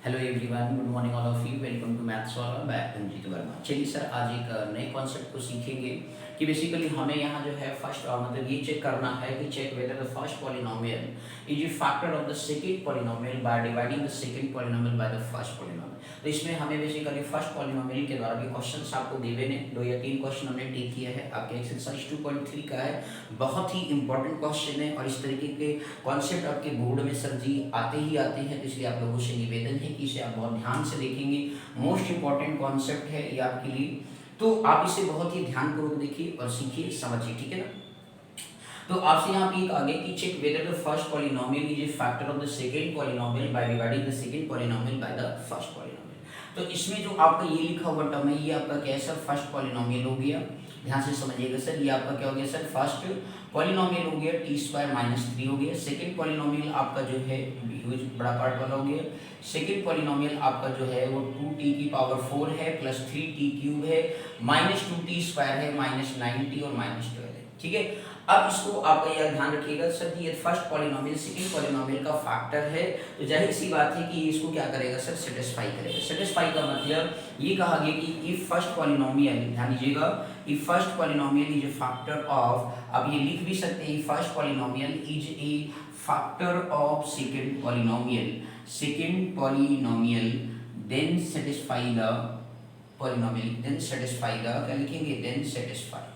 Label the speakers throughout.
Speaker 1: Hello everyone, good morning all of you. Welcome to maths वाला back Ranjeet Verma. चलिए sir, आज एक नए कॉन्सेप्ट को सीखेंगे कि बेसिकली हमें यहाँ जो है फर्स्ट मतलब ये चेक करना है कि check whether the first polynomial is a factor of the second polynomial by dividing the second polynomial by the first polynomial. तो इसमें हमें बेसिकली फर्स्ट पॉलिनोमियल के द्वारा भी क्वेश्चंस आपको गिवन है, 2 या 3 क्वेश्चन हमने टेक किया है। आपके एक्सरसाइज 2.3 का है, बहुत ही इंपॉर्टेंट क्वेश्चन है और इस तरीके के कॉन्सेप्ट आपके बोर्ड में सर जी आते ही आते हैं, तो इसलिए आप लोगों से निवेदन है कि इसे आप बहुत ध्यान से देखेंगे। मोस्ट इंपॉर्टेंट कॉन्सेप्ट है ये आपके लिए, तो आप इसे बहुत ही ध्यानपूर्वक देखिए और सीखिए, समझिए, ठीक है ना। तो आपसे यहाँ पे एक आगे की check whether the first polynomial is a factor of the second polynomial by dividing the second polynomial by the first polynomial. तो इसमें जो आपका ये लिखा हुआ टर्म है, ये आपका क्या है सर, फर्स्ट पॉलिनोमियल हो गया। ध्यान से समझिएगा सर, ये आपका क्या हो गया सर, फर्स्ट पॉलिनोमियल हो गया, t² - 3 हो गया। सेकंड पॉलिनोमियल आपका जो है बड़ा पार्ट वाला हो गया। सेकंड पॉलिनोमियल आपका जो है वो 2t⁴ है प्लस 3t³ है -2t² है -9t और -12 है, ठीक है। अब इसको आपका यह ध्यान रखिएगा सर कि ये फर्स्ट पॉलिनोमियल सेकंड पॉलिनोमियल का फैक्टर है, तो जाहिर सी बात है कि इसको क्या करेगा सर, सेटिस्फाई करेगा। सेटिस्फाई का मतलब ये कहा गया कि इफ फर्स्ट पॉलिनोमियल, ध्यान दीजिएगा, if first polynomial is a factor of, अब ये लिख भी सकते हैं, first polynomial is a factor of second polynomial then satisfy the polynomial, then satisfy the, क्या लिखेंगे, देन सेटिस्फाई।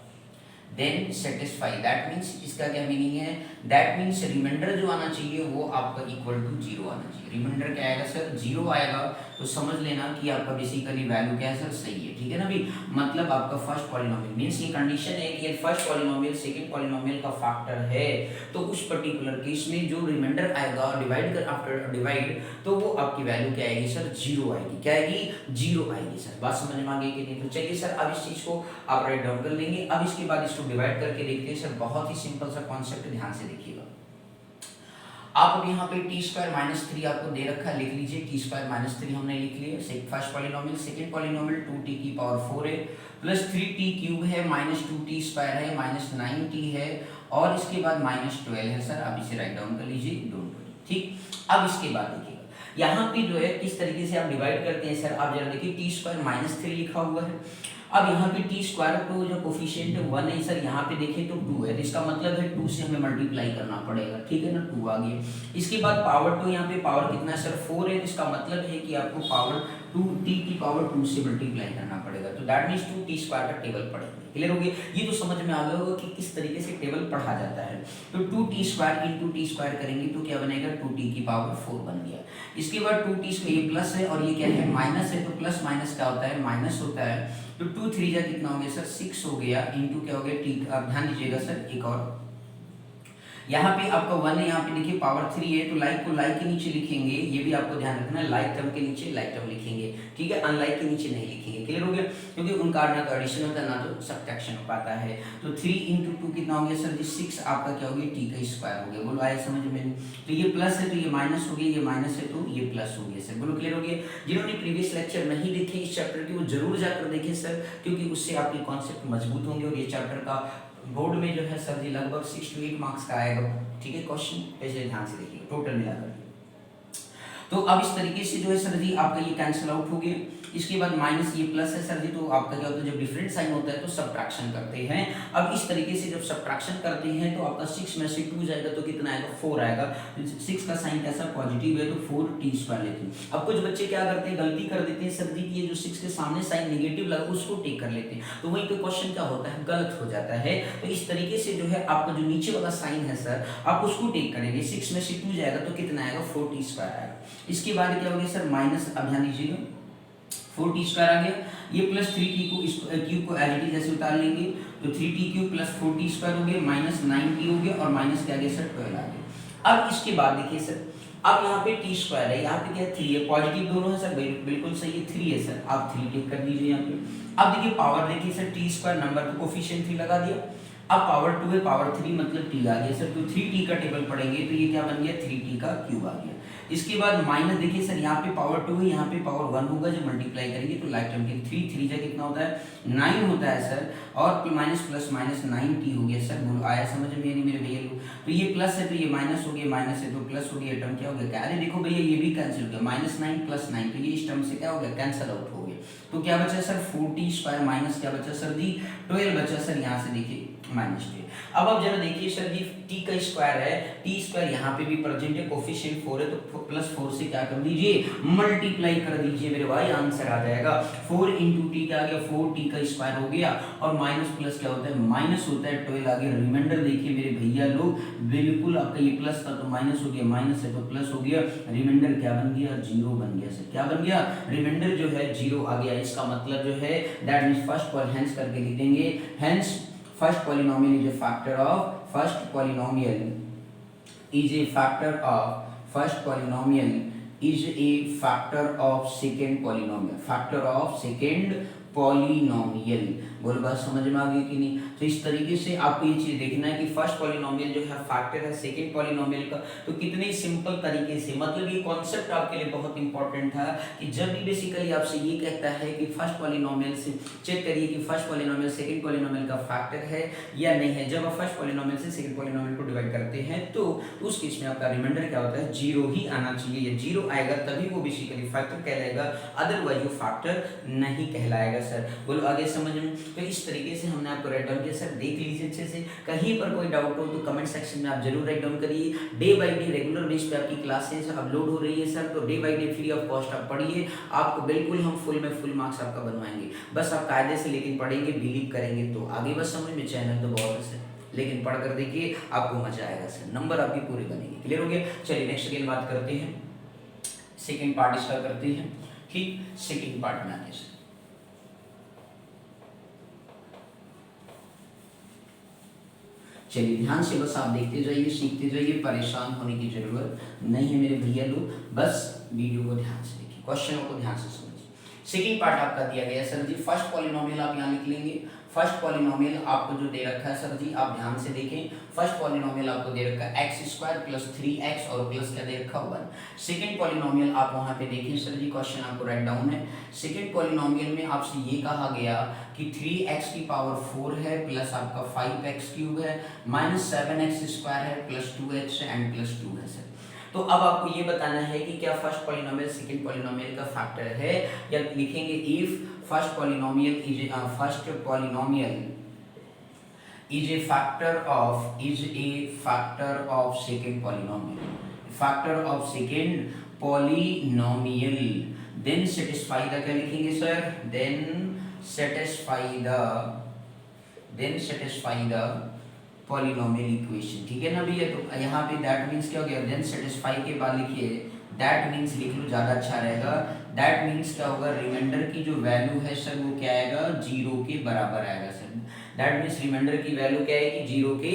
Speaker 1: दैट मीन्स इसका क्या मीनिंग है, दैट मीन्स रिमाइंडर जो आना चाहिए वो आपका इक्वल टू 0 आना चाहिए। रिमाइंडर क्या आएगा सर, 0 आएगा, तो समझ लेना कि आपका बेसिकली वैल्यू क्या है सर, सही है, ठीक है ना भाई। मतलब आपका फर्स्ट पॉलिनोमियल मीन्स ये कंडीशन है कि ये फर्स्ट पॉलिनोमियल सेकंड पॉलिनोमियल का फैक्टर है, तो उस पर्टिकुलर केस में जो रिमाइंडर आएगा डिवाइड कर आफ्टर डिवाइड, तो वो आपकी वैल्यू क्या आएगी सर, 0 आएगी। क्या आएगी, 0 आएगी सर। बात समझ में आ गई कि नहीं। तो चलिए सर, अब इस चीज को आप राइट डाउन कर लेंगे। अब इसके बाद इसको डिवाइड करके देखते हैं सर, बहुत ही सिंपल सा कॉन्सेप्ट, ध्यान से देखिएगा। आप अब यहाँ पे t² - 3 आपको दे रखा है, लिख लीजिए। t² - 3 हमने लिख लिया। First polynomial second polynomial 2t⁴ है प्लस 3t³ है -2t² है -9t है और इसके बाद -12 है सर। आप इसे राइट डाउन कर लीजिए, डोंट वरी, ठीक। अब इसके बाद देखिएगा यहाँ पे जो है किस तरीके से आप डिवाइड करते हैं सर, आप जरा देखिए। t² - 3 लिखा हुआ है, अब यहाँ पे t² को जो कोफिशिएंट है 1 है सर, यहाँ पे देखें तो 2 है, तो इसका मतलब है 2 से हमें मल्टीप्लाई करना पड़ेगा, ठीक है ना। 2 आ गया। इसके बाद पावर 2, यहाँ पे पावर कितना है सर, 4 है, तो इसका मतलब है कि आपको पावर 2 से मल्टीप्लाई करना पड़ेगा, तो दैट मीन्स 2t² का टेबल पढ़ेंगे। क्लियर हो गया, ये तो समझ में आ गया होगा कि किस तरीके से टेबल पढ़ा जाता है। तो 2t² × t² करेंगे तो क्या बनेगा, 2t⁴ बन गया। इसके बाद 2t², ये प्लस है और ये क्या है, माइनस है, तो प्लस माइनस क्या होता है, माइनस होता है। तो 2 3 जा कितना हो गया सर, 6 हो गया, इंटू क्या हो गया, t। अब ध्यान दीजिएगा सर, एक और यहाँ पे आपका 1 है, यहाँ पे देखिए पावर 3 है, तो लाइक को लाइक के नीचे लिखेंगे, ये भी आपको ध्यान रखना है, लाइक टर्म के नीचे लाइक टर्म लिखेंगे, ठीक है, अनलाइक के नीचे नहीं लिखेंगे। क्लियर हो गया, क्योंकि उनका ना तो एडिशन होता है ना तो सब्ट्रैक्शन हो पाता है। तो 3 × 2 कितना हो गया सर जी, 6 आपका क्या हो गया, t² हो गया। बोलो आया समझ में। तो ये प्लस है तो ये माइनस हो गया, ये माइनस है तो ये प्लस हो गया सर। बोलो क्लियर हो गया। जिन्होंने प्रीवियस लेक्चर नहीं देखे इस चैप्टर के, वो जरूर जाकर देखें सर, क्योंकि उससे आपके कॉन्सेप्ट मजबूत होंगे और ये चैप्टर का बोर्ड में जो है सर जी लगभग 6 to 8 मार्क्स का आएगा, ठीक है क्वेश्चन, ऐसे ध्यान से देखिए टोटल मिलाकर। तो अब इस तरीके से जो है सर जी आपका ये कैंसिल आउट हो गया। इसके बाद माइनस, ये प्लस है सर जी, तो आपका क्या होता है, जब डिफरेंट साइन होता है तो सब्ट्रैक्शन करते हैं। अब इस तरीके से जब सब्ट्रैक्शन करते हैं तो आपका 6 में से 2 जाएगा तो कितना आएगा, 4 आएगा। 6 का साइन कैसा, पॉजिटिव है, तो 4t² लेते हैं। अब कुछ बच्चे क्या करते हैं, गलती कर देते हैं सर जी कि ये जो 6 के सामने साइन नेगेटिव लगा उसको टेक कर लेते हैं, तो वहीं पे क्वेश्चन क्या होता है, गलत हो जाता है। तो इस तरीके से जो है आपका जो नीचे वाला साइन है सर, आप उसको टेक करेंगे। 6 में से 2 जाएगा तो कितना आएगा, 4t² आएगा। इसके बाद क्या हो गया सर, माइनस, अब ध्यान दीजिएगा 4t² आ गया। ये प्लस 3t को इस क्यूब को एज इट इज ऐसे उतार लेंगे, तो 3t³ प्लस 4t² हो गया, -9t हो गया और माइनस क्या आ गया सर, 12 आ गया। अब इसके बाद देखिए सर, अब यहाँ पे t² है, यहाँ पे क्या है, 3 है, पॉजिटिव दोनों है सर, बिल्कुल सही है, 3 है सर, आप 3 टिक कर दीजिए यहाँ पे। अब देखिए पावर, देखिए सर t² नंबर को कोफिशिएंट 3 लगा दिया। अब पावर 2 है, पावर 3 मतलब t आ गया सर, तो 3t का टेबल पढ़ेंगे तो ये क्या बन गया, 3t³ आ गया। इसके बाद माइनस, देखिए सर यहाँ पे पावर 2 है, यहाँ पे पावर 1 होगा, जब मल्टीप्लाई करेंगे तो लाइक टर्म के 3 3 जा कितना होता है 9 होता है सर, और माइनस प्लस माइनस 9t हो गया सर। बोलो आया समझ में नहीं मेरे भैया लोग? तो ये प्लस है तो ये माइनस हो गया, माइनस है तो प्लस हो गया, टर्म क्या हो गया क्या? अरे देखो भैया ये भी कैंसिल हो गया, -9 + 9, तो ये इस टर्म से क्या हो गया कैंसिल आउट हो गया। तो क्या बचा सर 4t² माइनस क्या बचा सर जी 12 बचा सर, यहाँ से देखिए -2। अब आप जरा देखिए सर जी t का स्क्वायर है, t² यहाँ पे भी प्रेजेंट है, कोफिशिएंट 4 है तो +4 से क्या कर दीजिए मल्टीप्लाई कर दीजिए मेरे भाई, आंसर आ जाएगा 4 × t क्या आ गया 4t का स्क्वायर हो गया, और माइनस प्लस क्या होता है माइनस होता है, 12 आ गया। रिमाइंडर देखिए मेरे भैया लोग, बिल्कुल आपका ये प्लस था तो माइनस हो गया, माइनस है तो प्लस हो गया, रिमाइंडर क्या बन गया 0 बन गया सर। क्या बन गया? रिमाइंडर जो है 0 आ गया। इसका मतलब जो है दैट मींस फर्स्ट पर हेंस करके लिख देंगे, hence first polynomial is a factor of first polynomial is a factor of first polynomial is a factor of second polynomial, factor of second polynomial। बोलो बात समझ में आ गई कि नहीं? तो इस तरीके से आपको ये चीज देखना है कि फर्स्ट पॉलिनोमियल जो है फैक्टर है सेकंड पॉलिनोमियल का। तो कितने सिंपल तरीके से, मतलब ये कॉन्सेप्ट आपके लिए बहुत इंपॉर्टेंट था कि जब भी बेसिकली आपसे ये कहता है कि फर्स्ट पॉलिनोमियल से चेक करिए कि फर्स्ट पॉलिनोमियल सेकंड पॉलिनोमियल का फैक्टर है या नहीं है। जब आप फर्स्ट पॉलिनोमियल से सेकंड पॉलिनोमियल को डिवाइड करते हैं तो उस केस में आपका रिमाइंडर क्या होता है 0 ही आना चाहिए, या 0 आएगा तभी वो बेसिकली फैक्टर कहलाएगा, अदरवाइज वो फैक्टर नहीं कहलाएगा सर। बोलो आगे समझ में? तो इस तरीके से हमने आपको राइट डाउन किया सर, देख लीजिए अच्छे से। कहीं पर कोई डाउट हो तो कमेंट सेक्शन में आप जरूर राइट डाउन करिए। Day by day regular base पे आपकी क्लासेस अपलोड हो रही है सर, तो day by day free of cost आप पढ़िए, आपको बिल्कुल हम फुल में फुल मार्क्स आपका बनवाएंगे। बस आप कायदे से लेकिन पढ़ेंगे, बिलीव करेंगे तो आगे बस समझ में। चैनल तो बहुत है सर, लेकिन पढ़ कर देखिए आपको मजा आएगा सर, नंबर आपकी पूरे बनेंगे। क्लियर हो गया? चलिए नेक्स्ट अगेन बात करते हैं, सेकेंड पार्ट स्टार्ट करते हैं। ठीक, सेकेंड पार्ट में आते हैं। चलिए ध्यान से बस आप देखते जाइए, सीखते जाइए, परेशान होने की जरूरत नहीं है मेरे भैया लोग, बस वीडियो को ध्यान से देखिए, क्वेश्चनों को ध्यान से समझिए। सेकंड पार्ट आपका दिया गया है सर जी, फर्स्ट पॉलिनोमियल आप यहाँ लिख लेंगे। फर्स्ट पॉलिनोमियल आपको जो दे रखा है सर जी, आप ध्यान से देखें। फर्स्ट पॉलिनोमियल आपको दे रखा है x² + 3x और प्लस क्या दे रखा 1। सेकंड पॉलिनोमियल आप वहां पे देखें सर जी, क्वेश्चन आपको राइट डाउन है। सेकंड पॉलिनोमियल में आपसे ये कहा गया कि 3x⁴ है प्लस आपका 5x³ है -7x² है प्लस 2x एंड प्लस 2 है सर। तो अब आपको ये बताना है कि क्या फर्स्ट पॉलिनोमियल सेकंड पॉलिनोमियल का फैक्टर है, या लिखेंगे if first polynomial is a factor of second polynomial, factor of second polynomial, then satisfy the, क्या लिखेंगे sir, then satisfy the polynomial equation। ठीक है ना भैया? तो यहाँ पे दैट मीन्स क्या हो गया, देन सेटिस्फाई के बाद लिखिए दैट मीन्स लिख लो, ज़्यादा अच्छा रहेगा। दैट मीन्स क्या होगा, रिमाइंडर की जो वैल्यू है सर वो क्या आएगा 0 के बराबर आएगा सर। दैट मीन्स रिमाइंडर की वैल्यू क्या आएगी 0 के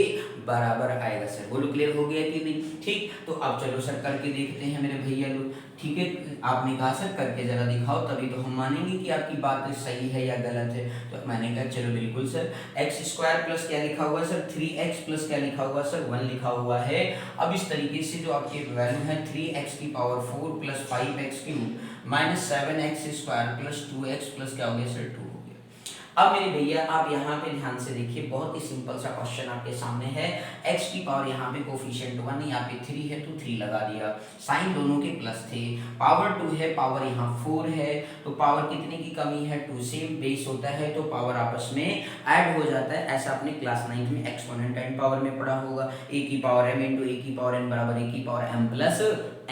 Speaker 1: बराबर आएगा सर। बोलो क्लियर हो गया कि नहीं? ठीक, तो अब चलो सर करके देखते हैं मेरे भैया लोग। ठीक है, आपने कहा सर करके जरा दिखाओ तभी तो हम मानेंगे कि आपकी बात सही है या गलत है। तो मैंने कहा चलो बिल्कुल सर, x² प्लस क्या लिखा हुआ सर 3x प्लस क्या लिखा हुआ सर 1 लिखा हुआ है। अब इस तरीके से जो आपकी वैल्यू है 3x⁴ plus 5x³ -7x² plus 2x plus क्या हो गया सर 2 हो गया। अब मेरे भैया आप यहाँ पे ध्यान से देखिए, बहुत ही सिंपल सा क्वेश्चन आपके सामने है। x की पावर यहाँ पे कोफिशिएंट 1 यहाँ पे 3 है तो 3 लगा दिया, साइन दोनों के प्लस थे, पावर 2 है, पावर यहाँ 4 है, तो पावर कितने की कमी है 2, सेम बेस होता है तो पावर आपस में ऐड हो जाता है। ऐसा आपने क्लास 9 में एक्सपोनेंट n पावर में पढ़ा होगा, a की पावर m × a की पावर n बराबर a की पावर m प्लस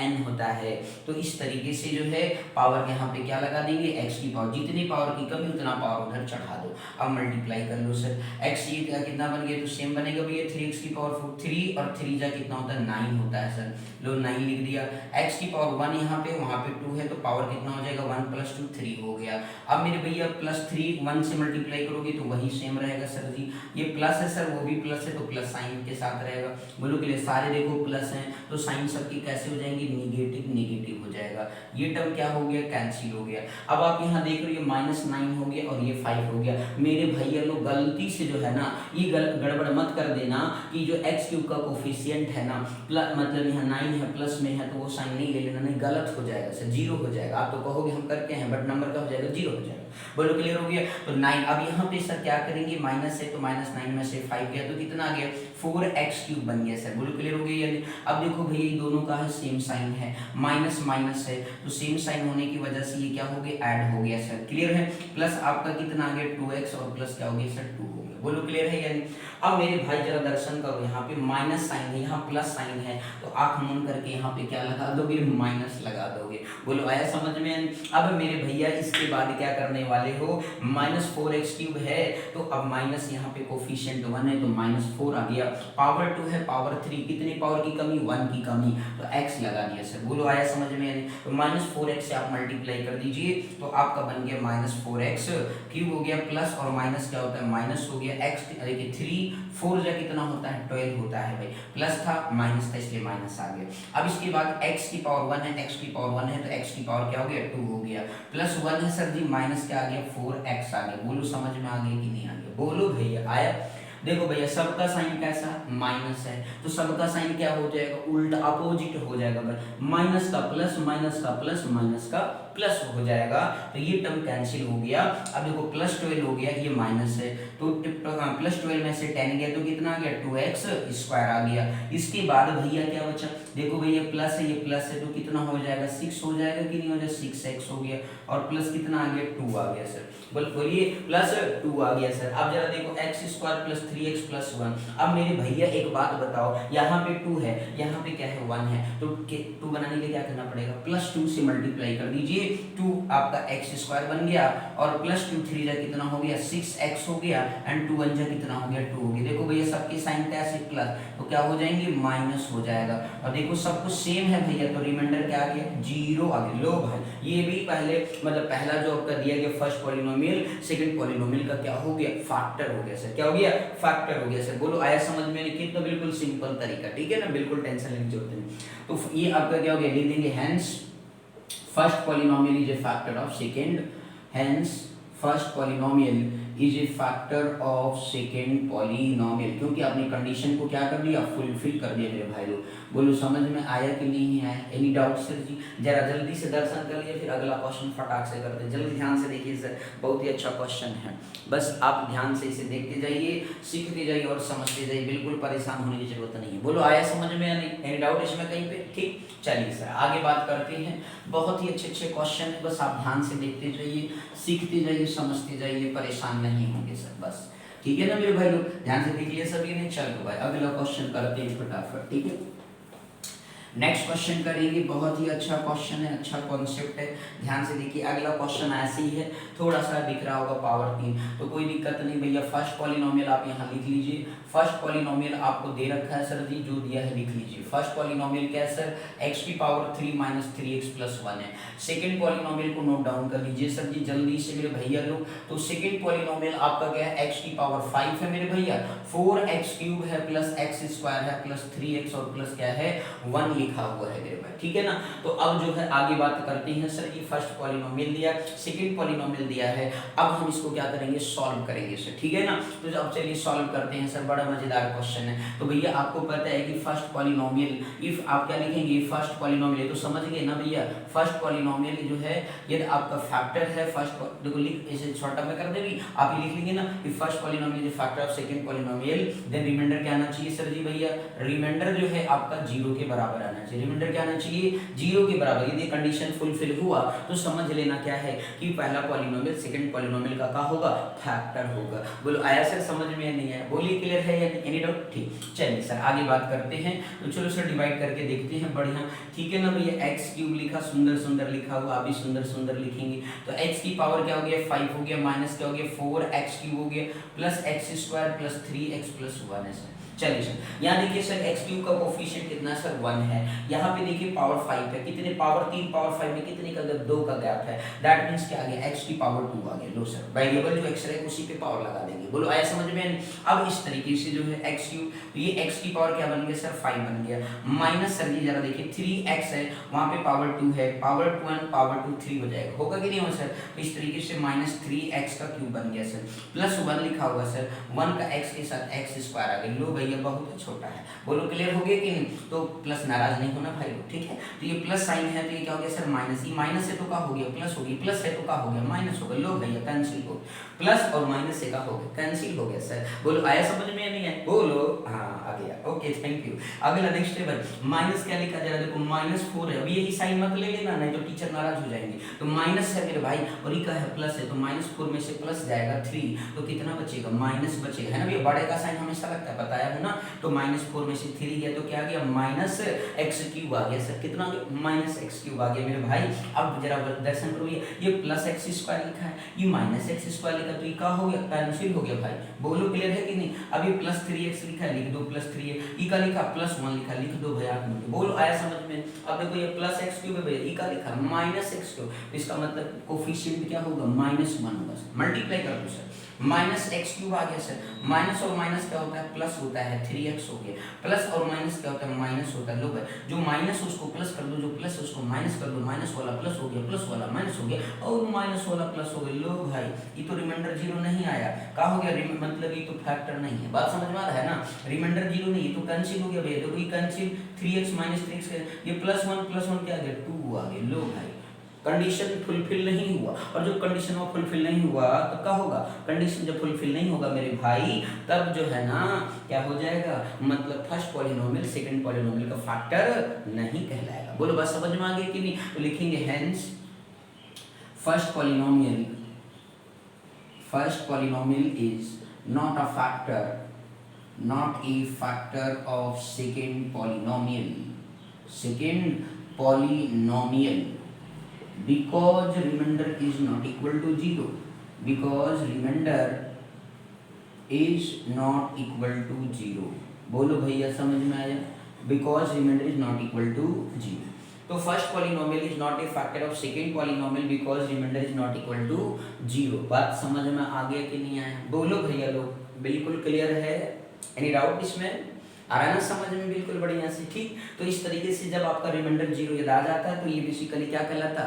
Speaker 1: n होता है। तो इस तरीके से जो है पावर यहाँ पे क्या लगा देंगे x की पावर, जितनी पावर की कमी उतना पावर उधर चढ़ा दो। अब मल्टीप्लाई कर लो सर, x ये कितना बन गया तो सेम बनेगा भैया 3x⁴ 3 और 3 जा कितना होता है 9 होता है सर। लो 9 लिख दिया, x की पावर 1 यहाँ पे वहाँ पे 2 है तो पावर कितना हो जाएगा 1 + 2 3 हो गया। अब मेरे भैया +3 1 से मल्टीप्लाई करोगे तो वही सेम रहेगा सर जी, ये प्लस है सर वो भी प्लस है तो प्लस साइन के साथ रहेगा। बोलो के लिए सारे देखो प्लस हैं तो साइन सबकी कैसे हो जाएंगे नेगेटिव हो जाएगा। जाएगा, ये टर्म क्या हो गया, कैंसिल हो गया। अब आप यहाँ देख रहे हो -9 हो गया और ये 5 हो गया। मेरे भैया लोग गलती से जो है ना ये गड़बड़ मत कर देना कि जो x क्यूब का कोफिशिएंट है ना मतलब यहाँ 9 है प्लस में है तो वो साइन नहीं ले लेना, नहीं गलत हो जाएगा सर, 0 हो जाएगा। आप तो कहोगे हम करके हैं बट नंबर का हो जाएगा 0 हो जाएगा। बोलो क्लियर हो गया। तो 9 अब यहाँ पे सर क्या करेंगे, माइनस है तो -9 में से 5 गया तो कितना आ गया, 4x क्यूब बन गया सर। बोलो क्लियर हो गया। यानी अब देखो भैया ये दोनों का है सेम साइन है, माइनस माइनस है तो सेम साइन होने की वजह से ये क्या हो गया, ऐड हो गया सर। क्लियर है। प्लस आपका कितना आ गया 2x और प्लस क्या हो गया सर 2 हो गया। बोलो क्लियर है। यानी अब मेरे भाई जरा दर्शन करो, यहाँ पे माइनस साइन है, यहाँ प्लस साइन है तो आंख मूंद करके यहाँ पे क्या लगा दोगे, माइनस लगा दोगे। बोलो आया समझ में। अब मेरे भैया इसके बाद क्या करने वाले हो, -4x क्यूब है तो अब माइनस यहाँ पे कोफिशिएंट 1 है तो -4 आ गया, पावर 2 है पावर 3, कितनी पावर की कमी, 1 की कमी तो x लगा दिया सर। बोलो आया समझ में। यानी तो -4x से आप मल्टीप्लाई कर दीजिए तो आपका बन गया -4x क्यूब हो गया, प्लस और माइनस क्या होता है, माइनस हो गया x, देखिए 3 4 जा कितना होता है 12 होता है भाई, प्लस था माइनस था इसलिए माइनस आ गया। अब इसके बाद x की पावर 1 है, x की पावर 1 है तो x की पावर क्या हो गया 2 हो गया, प्लस 1 है सर जी, माइनस क्या आ गया 4x आ गया। बोलो समझ में आ गया कि नहीं आ गया, बोलो भैया आया। देखो भैया सबका साइन कैसा, माइनस है तो सबका साइन क्या हो जाएगा, उल्टा अपोजिट हो जाएगा भाई, माइनस का प्लस माइनस का प्लस माइनस का प्लस हो जाएगा तो ये टर्म कैंसिल हो गया। अब देखो +12 हो गया, ये माइनस है तो +12 में से 10 गया तो कितना आ गया 2x स्क्वायर आ गया। इसके बाद भैया क्या बचा, देखो भैया प्लस है, ये प्लस है तो कितना हो जाएगा 6 हो जाएगा कि नहीं हो जाएगा, 6x हो गया और प्लस कितना आ गया 2 आ गया सर। बोलिए प्लस 2 आ गया सर। अब जरा देखो x square plus 3x plus 1। अब मेरे भैया एक बात बताओ, यहाँ पे 2 है यहाँ पे क्या है 1 है तो 2 बनाने के लिए क्या करना पड़ेगा, +2 से मल्टीप्लाई कर दीजिए, 2 आपका x स्क्वायर बन गया और +2 3 जा कितना हो गया 6x हो गया एंड 2 1 जा कितना हो गया 2 हो गया। देखो भैया सबके साइन कैसे प्लस तो क्या हो जाएंगे माइनस हो जाएगा और देखो सब कुछ सेम है भैया तो रिमाइंडर क्या आ गया 0 आ गया। लो भाई ये भी पहले मतलब पहला जो आपका दिया गया फर्स्ट पॉलिनोमियल सेकंड पॉलिनोमियल का क्या हो गया, फैक्टर हो गया सर। क्या हो गया, फैक्टर हो गया सर। बोलो आया समझ में, कितना बिल्कुल सिंपल तरीका, ठीक है ना, बिल्कुल टेंशन लेने की जरूरत नहीं। तो ये आपका क्या हो गया, लिख देंगे hence first polynomial is a factor of second, hence first polynomial is a factor of second polynomial, क्योंकि आपने कंडीशन को क्या कर दिया, फुलफिल कर दिया मेरे भाई लोग। बोलो समझ में आया कि नहीं आया, एनी डाउट सर जी, जरा जल्दी से दर्शन कर लिए फिर अगला क्वेश्चन फटाक से करते हैं। जल्दी ध्यान से देखिए सर, बहुत ही अच्छा क्वेश्चन है, बस आप ध्यान से इसे देखते जाइए, सीखते जाइए और समझते जाइए, बिल्कुल परेशान होने की जरूरत नहीं है। बोलो आया समझ में या नहीं, एनी डाउट इसमें कहीं पे, ठीक। चलिए सर आगे बात करते हैं, बहुत ही अच्छे अच्छे क्वेश्चन है, बस आप ध्यान से देखते जाइए, सीखते जाइए, समझते जाइए, परेशान नहीं होंगे सर, बस ठीक है ना मेरे भाई लोग, ध्यान से देख लिया सभी ने। चलो भाई अगला क्वेश्चन करते हैं फटाफट, ठीक है। नेक्स्ट क्वेश्चन करेंगे, बहुत ही अच्छा क्वेश्चन है, अच्छा कॉन्सेप्ट है, ध्यान से देखिए। अगला क्वेश्चन ऐसे ही है, थोड़ा सा दिख रहा होगा पावर 3 तो कोई दिक्कत नहीं भैया। फर्स्ट पॉलिनोमियल आप यहाँ लिख लीजिए, फर्स्ट पॉलिनोमियल आपको दे रखा है सर जी, जो दिया है लिख लीजिए। फर्स्ट पॉलिनोमियल क्या है सर, x की पावर 3 माइनस 3x प्लस 1 है। सेकेंड पॉलिनोमियल को नोट डाउन कर लीजिए सर जी जल्दी से मेरे भैया लोग। तो सेकेंड पॉलिनोमियल आपका क्या है, x की पावर 5 है मेरे भैया, 4x क्यूब है प्लस x स्क्वायर है प्लस 3x और प्लस क्या है 1 लिखा हुआ है मेरे भाई, ठीक है ना। तो अब जो है आगे बात करते हैं सर, ये फर्स्ट पॉलिनोमियल दिया, सेकंड पॉलिनोमियल दिया है, अब हम इसको क्या करेंगे, सॉल्व करेंगे सर, ठीक है ना। तो अब चलिए सॉल्व करते हैं सर, बड़ा मजेदार क्वेश्चन है। तो भैया आपको पता है कि फर्स्ट पॉलिनोमियल इफ आप क्या लिखेंगे, फर्स्ट पॉलिनोमियल तो समझ गए ना भैया, फर्स्ट पॉलिनोमियल जो है यदि आपका फैक्टर है, फर्स्ट देखो लिख इसे छोटा में कर देंगे, आप ही लिख लेंगे ना कि first polynomial is factor of second polynomial, then remainder क्या आना चाहिए सर जी भैया, रिमाइंडर जो है आपका 0 के बराबर आना चाहिए, रिमाइंडर क्या आना चाहिए 0 के बराबर। यदि कंडीशन फुलफिल हुआ तो समझ लेना क्या है कि पहला पॉलिनोमियल सेकंड पॉलिनोमियल का क्या होगा, फैक्टर होगा। बोलो आया सर समझ में नहीं आया, बोलिए क्लियर है या एनी डाउट, ठीक। चलिए सर आगे बात करते हैं, तो चलो सर डिवाइड करके देखते हैं, बढ़िया ठीक है ना भैया। x क्यूब लिखा, सुंदर सुंदर लिखा हुआ, आप भी सुंदर सुंदर लिखेंगे। तो x की पावर क्या हो गया 5 हो गया, माइनस क्या हो गया 4x क्यूब हो गया plus x square plus 3x plus 1 है सर। चलिए सर यहाँ देखिए सर एक्स क्यूब का कोफिशिएंट कितना सर 1 है, यहाँ पे देखिए पावर 5 है, कितने पावर 3 पावर 5 में कितने का 2 का गैप है, दैट मींस क्या आ गया एक्स की पावर 2 आ गया। लो सर वेरिएबल जो एक्स रहेगा उसी पे पावर लगा देंगे। बोलो आया समझ में? अब इस तरीके से जो है एक्स क्यूब ये एक्स की पावर क्या बन गया सर 5 बन गया, माइनस सर ये जरा देखिए 3x है वहाँ पे पावर 2 है, पावर 1 पावर 2 3 हो जाएगा, होगा कि नहीं होगा सर? तो इस तरीके से माइनस 3x का क्यूब बन गया सर, प्लस 1 लिखा होगा सर, 1 का x के साथ x स्क्वायर आ गया। लो भैया बहुत छोटा है, बोलो क्लियर हो गया कि नहीं? तो प्लस नाराज नहीं होना भाई लोग, ठीक है? तो ये प्लस साइन है तो ये क्या हो गया सर माइनस, ये माइनस है तो क्या हो गया प्लस हो गया, प्लस है तो क्या हो गया माइनस हो गया। लो भैया कैंसिल हो, प्लस और माइनस से क्या हो गया कैंसिल हो गया सर। बोलो आया समझ में या नहीं है? बोलो हाँ आ गया, ओके थैंक यू। अगला नेक्स्ट है भाई माइनस क्या लिखा जा रहा है, देखो -4 है, अभी यही साइन मत ले लेना नहीं तो टीचर नाराज हो जाएंगे। तो माइनस है मेरे भाई और ये का है प्लस है, तो -4 में से प्लस जाएगा 3 तो कितना बचेगा माइनस बचेगा, है ना भैया? बड़े का साइन हमेशा लगता है बताया है ना। तो -4 में से 3 गया तो क्या आ गया माइनस एक्स क्यूब आ गया सर, कितना आ गया माइनस एक्स क्यूब आ गया मेरे भाई। अब जरा दर्शन करो ये प्लस एक्स स्क्वायर लिखा है, ये माइनस एक्स स्क्वायर लिखा, तो ये क्या हो गया कैंसिल हो गया भाई। बोलो क्लियर है कि नहीं? अब ये प्लस 3x लिखा है लिख दो, प्लस 3 है, ई का लिखा प्लस 1 लिखा लिख दो भैया आप लोग। बोलो आया समझ में? अब देखो ये प्लस एक्स क्यूब है भैया, ई का लिखा माइनस एक्स क्यूब, इसका मतलब कोफिशिएंट क्या होगा -1 होगा सर, मल्टीप्लाई कर दो सर, माइनस एक्स क्यूब आ गया सर, माइनस और माइनस क्या होता है प्लस होता है, 3x हो गया, प्लस और माइनस क्या होता है माइनस होता है। लो भाई जो माइनस उसको प्लस कर दो, जो प्लस उसको माइनस कर दो, माइनस वाला प्लस हो गया, प्लस वाला माइनस हो गया और माइनस वाला प्लस हो गया। लो भाई ये तो रिमाइंडर 0 नहीं आया, क्या हो गया मतलब ये तो फैक्टर नहीं है, बात समझ में आ रहा है ना? रिमाइंडर 0 नहीं, ये तो कैंसिल हो गया भैया, देखो ये कैंसिल 3x - 3x ये +1 क्या आ गया 2 आ गया। लो भाई कंडीशन फुलफिल नहीं हुआ, और जो कंडीशन वो फुलफिल नहीं हुआ तो क्या होगा, कंडीशन जब फुलफिल नहीं होगा मेरे भाई तब जो है ना क्या हो जाएगा, मतलब फर्स्ट पॉलिनोमियल सेकंड पॉलिनोमियल का फैक्टर नहीं कहलाएगा। बोलो बस समझ में आ गया कि नहीं? तो लिखेंगे hence first polynomial is not a factor of second polynomial because remainder is not equal to 0, because remainder is not equal to 0। बोलो भैया समझ में आया? because remainder is not equal to 0, तो first polynomial is not a factor of second polynomial because remainder is not equal to 0। बात समझ में आ गया कि नहीं आया? बोलो भैया लोग बिल्कुल क्लियर है? एनी डाउट इसमें? आ रहा है ना समझ में? बिल्कुल बढ़िया से, ठीक। तो इस तरीके से जब आपका रिमाइंडर 0 याद आ जाता है तो ये बेसिकली क्या कहलाता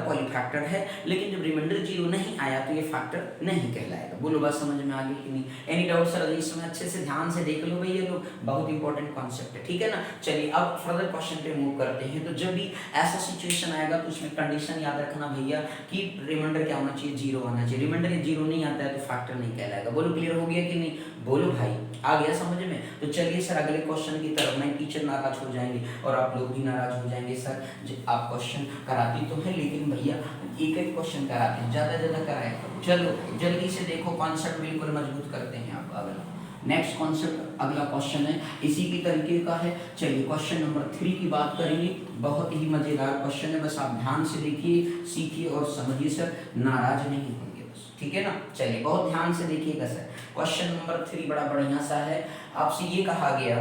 Speaker 1: पॉलीफैक्टर है, लेकिन जब रिमाइंडर 0 नहीं आया तो ये फैक्टर नहीं कहलाएगा। बोलो बात समझ में आ गई कि नहीं? Any doubt sir? इसमें अच्छे से ध्यान से देख लो भैया लोग, बहुत इंपॉर्टेंट कॉन्सेप्ट है, ठीक है ना? चलिए अब फर्दर क्वेश्चन पे मूव करते हैं। तो जब भी ऐसा सिचुएशन आएगा तो उसमें कंडीशन याद रखना भैया कि रिमाइंडर क्या होना चाहिए 0 आना चाहिए, रिमाइंडर 0 नहीं आता है तो फैक्टर नहीं कहलाएगा। बोलो क्लियर हो गया कि नहीं? बोलो भाई आ गया समझ में? तो चलिए सर अगले क्वेश्चन की तरफ। मैं टीचर नाराज हो जाएंगे और आप लोग भी नाराज हो जाएंगे सर आप क्वेश्चन कराती तो है लेकिन भैया एक एक क्वेश्चन कराते हैं, ज्यादा कराए। चलो जल्दी से देखो, कॉन्सेप्ट बिल्कुल मजबूत करते हैं आप। अगला नेक्स्ट कॉन्सेप्ट अगला क्वेश्चन है इसी की तरीके का है। चलिए क्वेश्चन नंबर 3 की बात करेंगे, बहुत ही मजेदार क्वेश्चन है, बस आप ध्यान से देखिए, सीखिए और समझिए सर, नाराज नहीं होंगे बस, ठीक है ना? चलिए बहुत ध्यान से देखिएगा सर। क्वेश्चन नंबर 3 बड़ा बढ़िया सा है, आपसे ये कहा गया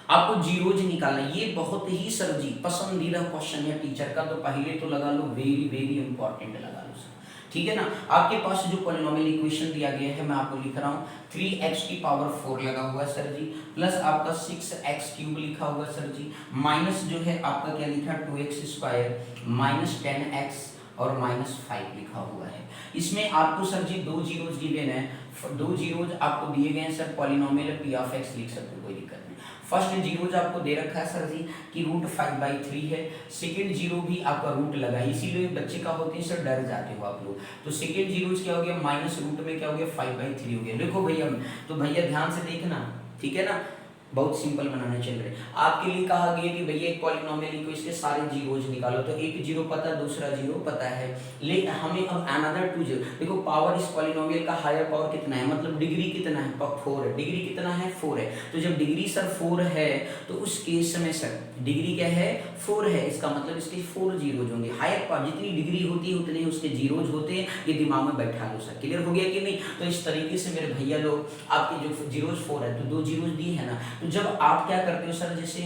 Speaker 1: आपको जीरोज निकालना। ये बहुत ही सर जी पसंदीदा क्वेश्चन है टीचर का, तो पहले तो लगा लो वेरी इंपॉर्टेंट लगा लो सर, ठीक है ना? आपके पास जो पॉलिनोमियल इक्वेशन दिया गया है मैं आपको लिख रहा हूँ, 3x की पावर 4 लगा हुआ है सर जी, प्लस आपका 6x क्यूब लिखा हुआ है सर जी, माइनस जो है आपका क्या लिखा 2x स्क्वायर माइनस 10x और -5 लिखा हुआ है। इसमें आपको सर जी 2 जीरोज गिवन है, 2 जीरोज आपको दिए गए हैं sir, polynomial p of x लिख सकते हो, कोई दिक्कत नहीं। फर्स्ट जीरो आपको दे रखा है सर जी कि √5/3 है, सेकंड जीरो भी आपका रूट लगा है, इसीलिए बच्चे का होते हैं सर डर जाते हो आप लोग। तो सेकंड जीरो क्या हो गया माइनस रूट में क्या हो गया 5/3 हो गया। देखो भैया तो भैया ध्यान से देखना, ठीक है ना? बहुत सिंपल बनाने चल रहे हैं। आपके लिए कहा गया कि भैया एक पॉलिनोमियल लिखो, इसके सारे जीरोज निकालो, तो एक जीरो पता, दूसरा जीरो पता है, ले हमें अब अनदर टू जीरो। देखो पावर इस पॉलिनोमियल का हायर पावर कितना है, मतलब डिग्री कितना है, 4 है। डिग्री कितना है, 4 है। तो जब डिग्री सर 4 है तो उस केस में सर डिग्री क्या है, 4 है, इसका मतलब इसके 4 जीरोज होंगे। हायर पावर जितनी डिग्री होती है उतने उसके जीरोज होते हैं, ये दिमाग में बैठा लो सर। क्लियर हो गया कि नहीं? तो इस तरीके से मेरे भैया लोग आपके जो जीरोज 4 है तो 2 जीरोज दिए है ना, तो जब आप क्या करते हो सर, जैसे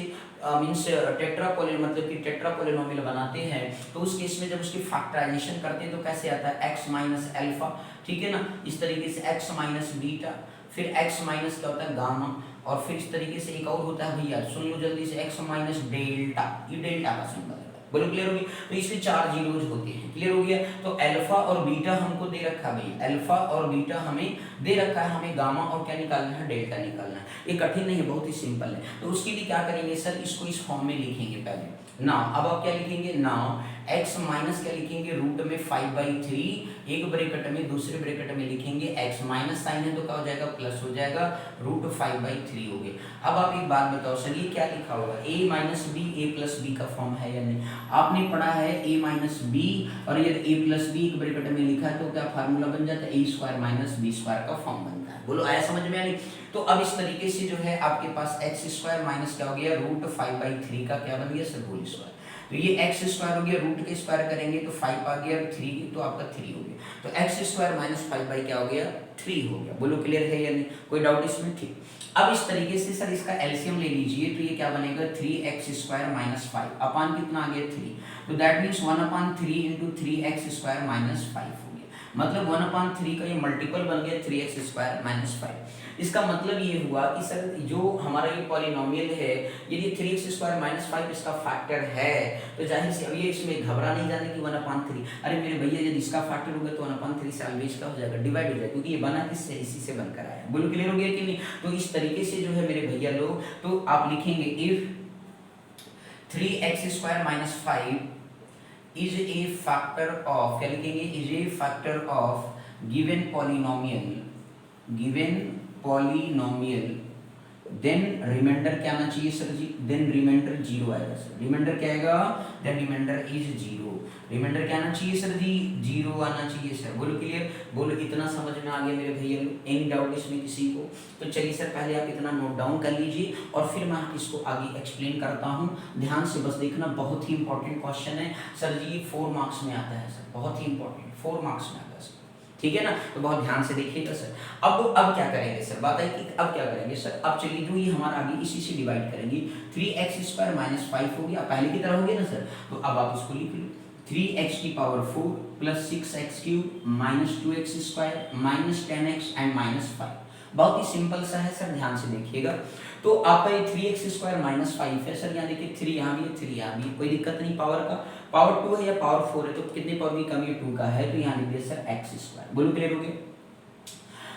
Speaker 1: मीन्स टेट्रा मतलब कि टेट्रा पॉलिनोमियल बनाते हैं तो उस केस में जब उसकी फैक्टराइजेशन करते हैं तो कैसे आता है, x माइनस एल्फा, ठीक है ना, इस तरीके से x माइनस बीटा, फिर x माइनस क्या होता है गामा, और फिर इस तरीके से एक और होता है भैया, सुन लो जल्दी से, x माइनस डेल्टा, ये डेल्टा का सिंबल है। बोलो क्लियर हो गया? तो इसलिए 4 जीरोज होते हैं। क्लियर हो गया? तो अल्फा और बीटा हमको दे रखा है भैया, अल्फा और बीटा हमें दे रखा है, हमें गामा और क्या निकालना है, डेल्टा निकालना है। ये कठिन नहीं है, बहुत ही सिंपल है। तो उसके लिए क्या करेंगे सर, इसको इस फॉर्म में लिखेंगे पहले। नाउ अब आप क्या लिखेंगे, नाउ x माइनस क्या लिखेंगे, रूट में 5/3, एक ब्रैकेट में, दूसरे ब्रैकेट में लिखेंगे x माइनस साइन है तो क्या हो जाएगा, प्लस हो जाएगा, रूट 5/3 हो गया। अब आप एक बात बताओ सर, ये क्या लिखा होगा, a minus B, a plus B का फॉर्म है या नहीं? आपने पढ़ा है a माइनस बी, और ये a प्लस बी एक ब्रैकेट में लिखा है तो क्या फार्मूला बन जाता है, a square minus B square का फॉर्म बनता है। बोलो आया समझ में? नहीं तो अब इस तरीके से जो है आपके पास x स्क्वायर माइनस क्या हो गया, रूट 5/3 का क्या बन गया सर, होल स्क्वायर। तो ये x स्क्वायर हो गया, रूट के स्क्वायर करेंगे तो 5 आ गया, 3 तो आपका 3 हो गया। तो x स्क्वायर माइनस 5 क्या हो गया, 3 हो गया। बोलो क्लियर है या नहीं, कोई डाउट इसमें? ठीक। अब इस तरीके से सर इसका एलसीएम ले लीजिए तो ये क्या बनेगा, 3x स्क्वायर माइनस 5 अपान कितना आ गया, 3। तो that means 1/3 into 3x square minus 5 हो गया, मतलब 1/3 का ये मल्टीपल बन गया 3x स्क्वायर माइनस 5। इसका मतलब ये हुआ कि सर जो हमारा ये पॉलिनोमियल है, यदि 3x स्क्वायर माइनस 5 इसका फैक्टर है तो जाहिर सी अब ये इसमें घबरा नहीं जाने की 1/3, अरे मेरे भैया यदि इसका फैक्टर होगा तो 1/3 से ऑलवेज का हो जाएगा, डिवाइड हो जाएगा, क्योंकि ये बना किससे, इसी से बनकर आया। बोलो क्लियर हो गया कि नहीं? तो इस तरीके से जो है मेरे भैया लोग, तो आप लिखेंगे if 3x square minus 5 is a factor of, क्या लिखेंगे, is a factor of given polynomial, then remainder क्या आना चाहिए सर जी, देन रिमाइंडर 0 आएगा सर। रिमाइंडर क्या आएगा, देन रिमाइंडर इज 0। रिमाइंडर क्या आना चाहिए सर जी, 0 आना चाहिए सर। बोलो क्लियर? बोलो इतना समझ में आ गया मेरे भैया लोग? एनी डाउट इसमें किसी को? तो चलिए सर पहले आप इतना नोट डाउन कर लीजिए और फिर मैं इसको आगे एक्सप्लेन करता हूँ। ध्यान से बस देखना, बहुत ही इंपॉर्टेंट क्वेश्चन है सर जी, 4 मार्क्स में आता है सर, बहुत ही इंपॉर्टेंट, 4 मार्क्स में आता है सर, ठीक है ना? तो बहुत ध्यान से देखिएगा सर। अब क्या करेंगे सर, बात है कि अब क्या करेंगे सर, अब चलिए जो ये हमारा आगे इसी से डिवाइड करेंगे, 3x स्क्वायर माइनस 5 हो गया, पहले की तरह हो गया ना सर। तो अब आप इसको लिख लो, 3x की power 4 plus 6x cube minus 2x square minus 10x and minus 5। बहुत ही सिंपल सा है सर, ध्यान से देखिएगा। तो आपका ये 3x स्क्वायर माइनस 5 है सर, यहाँ देखिए 3 यहाँ भी है, 3 यहाँ भी, कोई दिक्कत नहीं। पावर का पावर 2 है या पावर 4 है, तो कितने पावर की कमी है, 2 का है, तो यहाँ लिख दिया सर x स्क्वायर। बोलो क्लियर हो गया?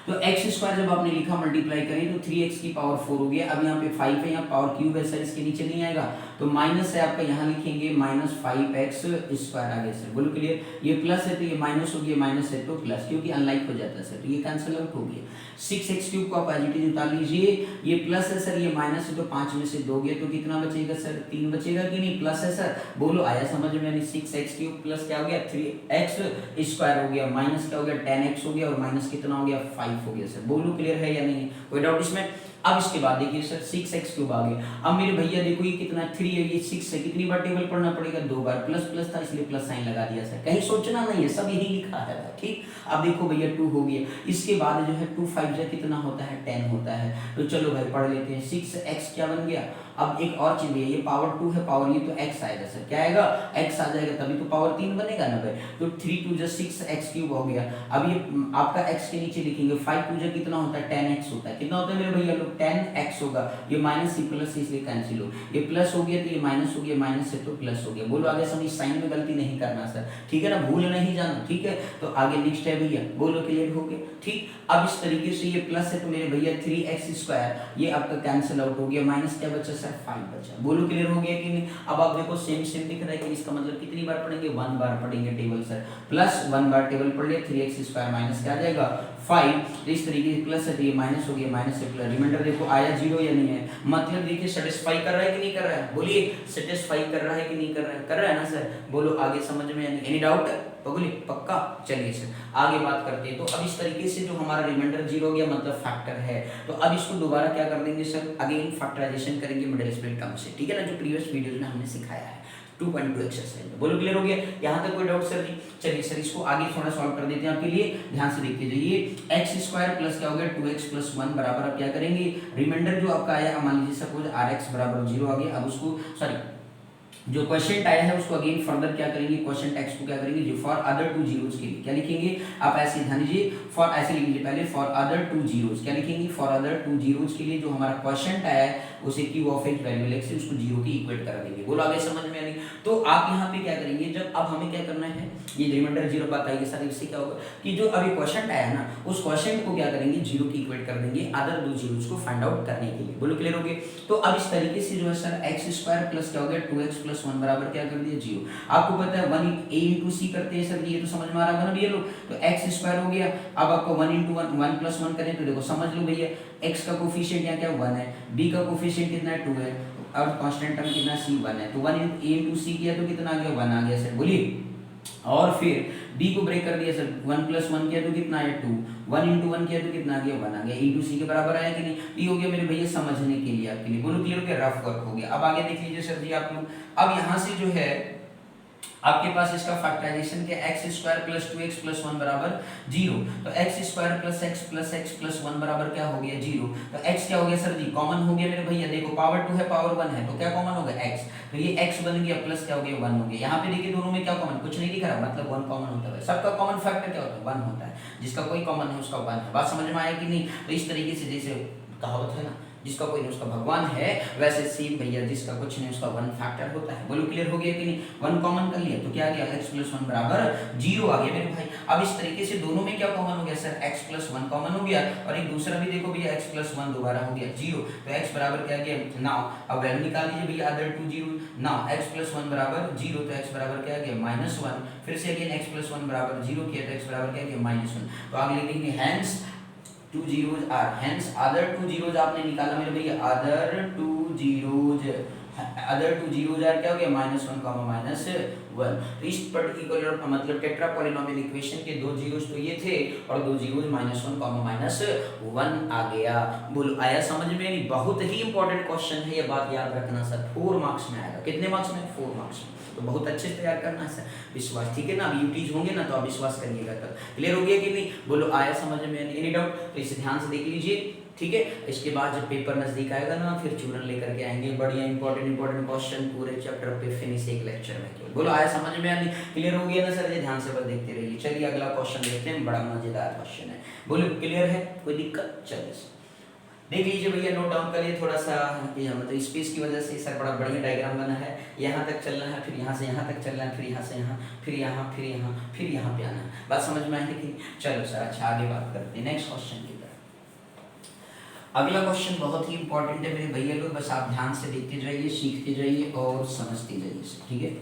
Speaker 1: तो x स्क्वायर जब आपने लिखा मल्टीप्लाई करें तो 3x की पावर 4 हो गया। अब यहाँ पे 5 है, यहाँ पावर क्यूब है सर, इसके नीचे नहीं आएगा, तो माइनस है आपका, यहाँ लिखेंगे माइनस 5x स्क्वायर आ गया सर। बोलो क्लियर? ये प्लस है तो ये माइनस हो गया, माइनस है तो प्लस, क्योंकि अनलाइक हो जाता है सर, तो ये कैंसिल आउट हो गया। 6x क्यूब को आप पॉजिटिव उतार लीजिए, ये प्लस है सर, ये माइनस है तो 5 में से 2 गया, तो कितना बचेगा सर, 3 बचेगा कि नहीं? प्लस है सर, बोलो आया समझ में? 6x क्यूब प्लस क्या हो गया, 3x स्क्वायर हो गया, माइनस क्या हो गया, 10x हो गया, और माइनस कितना हो गया, 5 हो गया सर। बोलो क्लियर है या नहीं? कोई डाउट इसमें? अब इसके बाद देखिए सर 6x क्यूब आ गया। अब मेरे भैया देखो ये कितना 3 है, ये 6 है, कितनी बार टेबल पढ़ना पड़ेगा, 2 बार। प्लस प्लस था इसलिए प्लस साइन लगा दिया सर, कहीं सोचना नहीं है, सब यही लिखा है ठीक। अब देखो भैया 2 हो गया, इसके बाद जो है 2 5 जो कितना होता है, 10 होता है। तो चलो भाई पढ़ लेते हैं, 6x क्या बन गया। अब एक और चीज है, ये पावर 2 है, पावर ये तो x आएगा सर, क्या आएगा, x आ जाएगा, तभी तो पावर 3 बनेगा ना भाई। तो 3 2 जा 6x क्यूब हो गया। अब ये आपका x के नीचे लिखेंगे, 5 2 जा कितना होता है, 10x होता है। कितना होता है मेरे भैया लोग, 10x होगा। ये माइनस से प्लस से इसलिए कैंसिल हो, ये प्लस हो गया तो ये माइनस हो गया, माइनस से तो प्लस हो गया। बोलो आगे समझ, साइन में गलती नहीं करना सर, ठीक है ना, भूल नहीं जाना, ठीक है। तो आगे नेक्स्ट है भैया, बोलो क्लियर हो गया, ठीक। अब इस तरीके से ये प्लस है तो मेरे भैया 3x स्क्वायर ये आपका कैंसिल आउट हो गया, माइनस क्या बचा सर, सर 5 बचा। बोलो क्लियर हो गया कि नहीं। अब आप देखो सेम सेम दिख रहा है कि इसका मतलब कितनी बार पढ़ेंगे, 1 बार पढ़ेंगे टेबल सर, प्लस 1 बार टेबल पढ़ लिया, 3x² माइनस क्या आ जाएगा 5। इस तरीके से प्लस है माइनस हो गया, माइनस से प्लस, रिमाइंडर देखो आया 0 या नहीं है, मतलब देखिए सेटिस्फाई कर रहा है कि नहीं कर रहा है, बोलिए सेटिस्फाई कर रहा है कि नहीं कर रहा है, कर रहा है ना सर। बोलो आगे समझ में एनी डाउट, बोलिए पक्का। चलिए सर आगे बात करते हैं। तो अब इस तरीके से जो हमारा रिमाइंडर 0 हो गया मतलब फैक्टर है, तो अब इसको दोबारा क्या कर देंगे सर, अगेन फैक्टराइजेशन करेंगे मिडिल स्प्लिट टर्म से, ठीक है ना, जो प्रीवियस वीडियोज में हमने सिखाया है 2.2 एक्सरसाइज में। बोलो क्लियर हो गया, यहाँ तक कोई डाउट सर जी। चलिए सर इसको आगे थोड़ा सॉल्व कर देते हैं आपके लिए, ध्यान से देखते जाइए। x² प्लस क्या हो गया 2x + 1 बराबर, अब क्या करेंगे, रिमाइंडर जो आपका आया, मान लीजिए सपोज rx = 0 आ गया, अब उसको सॉरी जो क्वेश्चन आया है उसको अगेन फर्दर क्या करेंगे, क्वेश्चन टेक्स्ट को क्या करेंगे, जो फॉर अदर 2 जीरोस के लिए क्या लिखेंगे, आप ऐसे ध्यान दीजिए, फॉर ऐसे लिख लीजिए पहले, फॉर अदर 2 जीरोस क्या लिखेंगे, फॉर अदर 2 जीरोस के लिए जो हमारा क्वेश्चन आया है उसे क्यू ऑफ एक्स वैल्यू लेके उसको 0 की इक्वेट कर देंगे। बोलो आगे समझ में आ रही। तो आप यहाँ पे क्या करेंगे, जब अब हमें क्या करना है, ये रिमाइंडर 0 बताइए सर, इससे क्या होगा कि जो अभी क्वेश्चन आया ना उस क्वेश्चन को क्या करेंगे 0 की इक्वेट कर देंगे अदर 2 जीरोस को फाइंड आउट करने के लिए। बोलो क्लियर हो गया। तो अब इस तरीके से जो है सर x² प्लस क्या हो गया 2x + 1 बराबर क्या कर दिया 0। आपको पता है 1 a * c करते हैं सर, ये तो समझ में आ रहा है ना ये लोग, तो x² हो गया। अब आपको 1 * 1 1 + 1 करें तो देखो समझ लो भैया, x का कोफिशिएंट यहाँ क्या 1 है, b का कोफिशिएंट कितना है 2 है, और कांस्टेंट टर्म कितना c 1 है, तो 1 a * c किया तो कितना आ गया 1 आ गया सर, बोलिए। और फिर b को ब्रेक कर दिया सर, 1 + 1 किया तो कितना आया 2, 1 * 1 किया तो कितना आ गया 1 आ गया, e * c के बराबर आया कि नहीं। ये हो गया मेरे भैया समझने के लिए आपके लिए, बोलो क्लियर हो गया, रफ वर्क हो गया। अब आगे देख लीजिए सर जी आप लोग, अब यहाँ से जो है आपके पास इसका फैक्टराइजेशन के x² + 2x + 1 बराबर 0, तो x² + x + x + 1 बराबर क्या हो गया 0। तो x क्या हो गया सर जी, कॉमन हो गया मेरे भैया, देखो पावर 2 है पावर 1 है, तो क्या कॉमन होगा x, तो ये x बन गया प्लस क्या हो गया 1 हो गया। यहाँ पे देखिए दोनों में क्या कॉमन, कुछ नहीं दिख रहा, मतलब 1 कॉमन होता है, सबका कॉमन फैक्टर क्या होता है 1 होता है, जिसका कोई कॉमन है उसका 1 है। बात समझ में आया कि नहीं। तो इस तरीके से जैसे कहावत है ना, जिसका कोई नहीं उसका भगवान है, वैसे सेम भैया जिसका कुछ नहीं उसका 1 फैक्टर होता है। बोलो क्लियर हो गया कि नहीं। 1 कॉमन कर लिया तो क्या आ गया x + 1 बराबर 0 आ गया मेरे भाई। अब इस तरीके से दोनों में क्या कॉमन हो गया सर, x + 1 कॉमन हो गया, और एक दूसरा भी देखो भैया x + 1 दोबारा हो गया 0, तो x बराबर क्या आ गया नाउ, अब वैल्यू निकाल लीजिए भैया अदर 2 जीरो, नाउ x + 1 बराबर 0, तो x बराबर क्या आ गया -1, फिर से अगेन x + 1 बराबर 0 किया तो x बराबर क्या आ गया -1। तो आगे लिखेंगे hence 2 zeros are, hence other 2 zeros आपने निकाला मेरे भैया, other 2 zeros are क्या हो गया -1, -1। तो इस पर्टिकुलर मतलब टेट्रा पॉलिनोमियल इक्वेशन के 2 जीरोस तो ये थे और 2 जीरोस -1, -1 आ गया। बोलो आया समझ में नहीं। बहुत ही इंपॉर्टेंट क्वेश्चन है, ये बात याद रखना सर, 4 मार्क्स में आएगा। कितने मार्क्स में 4 मार्क्स में, तो बहुत अच्छे से तैयार करना है सर, विश्वास, ठीक है ना। अब यूटीज होंगे ना तो आप विश्वास करिएगा, तब क्लियर हो गया कि नहीं। बोलो आया समझ में, एनी डाउट, तो इसे ध्यान से देख लीजिए, ठीक है। इसके बाद जब पेपर नजदीक आएगा ना फिर चूरन लेकर के आएंगे, बढ़िया इंपॉर्टेंट क्वेश्चन पूरे चैप्टर पे फिनिश एक लेक्चर में। बोलो आया समझ में, आनी क्लियर हो गया ना सर, ये ध्यान से बस देखते रहिए। चलिए अगला क्वेश्चन देखते हैं, बड़ा मजेदार क्वेश्चन है। बोलो क्लियर है, कोई दिक्कत, चलिए देख लीजिए भैया, नोट डाउन करिए थोड़ा सा, मतलब स्पेस की वजह से सर बड़ा बढ़िया डायग्राम बना है। यहाँ तक चलना है, फिर यहाँ से यहाँ तक चलना है, फिर यहाँ से यहाँ, फिर यहाँ, फिर यहाँ, फिर यहाँ पे आना है। बात समझ में आई कि। चलो सर अच्छा आगे बात करते हैं नेक्स्ट क्वेश्चन की तरफ। अगला क्वेश्चन बहुत ही इंपॉर्टेंट है मेरे भैया लोग, बस आप ध्यान से देखते जाइए, सीखते जाइए और समझते जाइए, ठीक है।